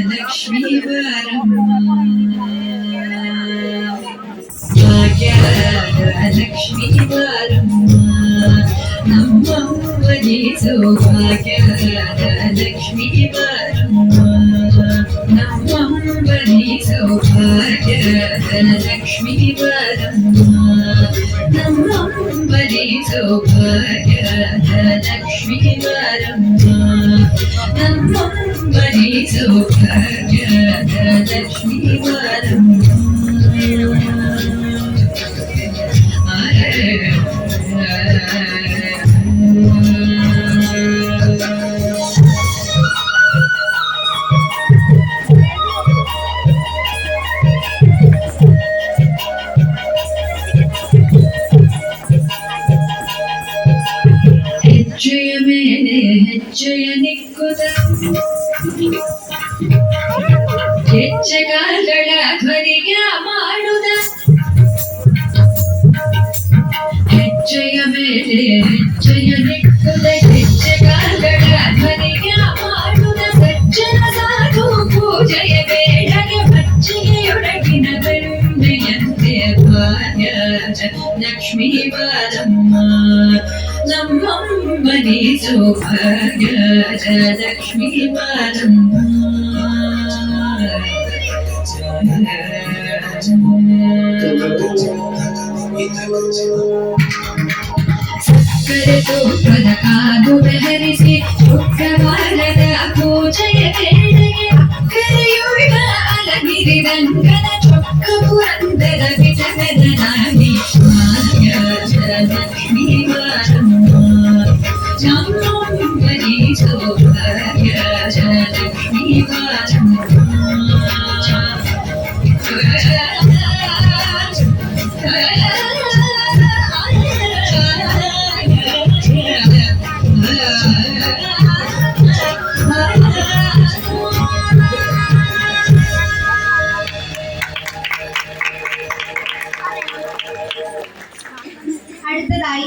ಲಕ್ಷ್ಮೀ ಭಾಗ್ಯದ ಲಕ್ಷ್ಮೀ ನಮ್ಮಮ್ಮನಿ ಸೌಭಾಗ್ಯದ ಲಕ್ಷ್ಮೀ ನಮ್ಮಮ್ಮನಿ ಸೌಭಾಗ್ಯದ ಲಕ್ಷ್ಮೀ ನಮ್ಮಮ್ಮನಿ ಸೌಭಾಗ್ಯದ ಲಕ್ಷ್ಮೀ ನಮ್ಮಮ್ಮನಿ ಸೌಭಾಗ್ಯದ ಲಕ್ಷ್ಮೀ ಹೆಜ್ಜೆಯ ಮೇಲೆ ಹೆಜ್ಜೆಯ ನಿಕ್ಕುದ ಹೆಜ್ಜೆಗಾಲಗಳ ಧ್ವನಿಯ ಮಾಡುದ ಹೆಜ್ಜೆಯ ಮೇಲೆ ಹೆಜ್ಜೆಯ ನಿಕ್ಕುದ ಹೆಜ್ಜೆಗಾಲಗಳ ಧ್ವನಿಯ ಮಾಡುದ ಸಜ್ಜನ ಸಾಧು ಪೂಜೆಯ ಬೇಡಗೆ ಮಜ್ಜಿಗೆಯೊಳಗಿನ ಬೆಣ್ಣೆಯಂತೆ ಭಾಗ್ಯದ ಲಕ್ಷ್ಮೀ ಬಾರಮ್ಮ ನಮ್ಮಮ್ಮನಿ ಸೌಭಾಗ್ಯದ ಲಕ್ಷ್ಮೀ ಬಾರಮ್ಮ ಸಕ್ಕರೆ ತುಪ್ಪದ ಕಾಗುವೆ ಹರಿಸಿ ಶುಕ್ರವಾರದ ಪೂಜೆಯ ವೇಳೆಗೆ ಅಕ್ಕರೆಯುಳ್ಳ ಅಲಗಿರಿ ರಂಗನ ಚೊಕ್ಕ ಪುರಂದರ ವಿಜಯನಾಗಿ ಭಾಗ್ಯದ ಲಕ್ಷ್ಮೀ ಬಾರಮ್ಮ ನಮ್ಮಮ್ಮನಿ ಸೌಭಾಗ್ಯದ ಲಕ್ಷ್ಮೀ ಬಾರಮ್ಮ അടുത്തതായി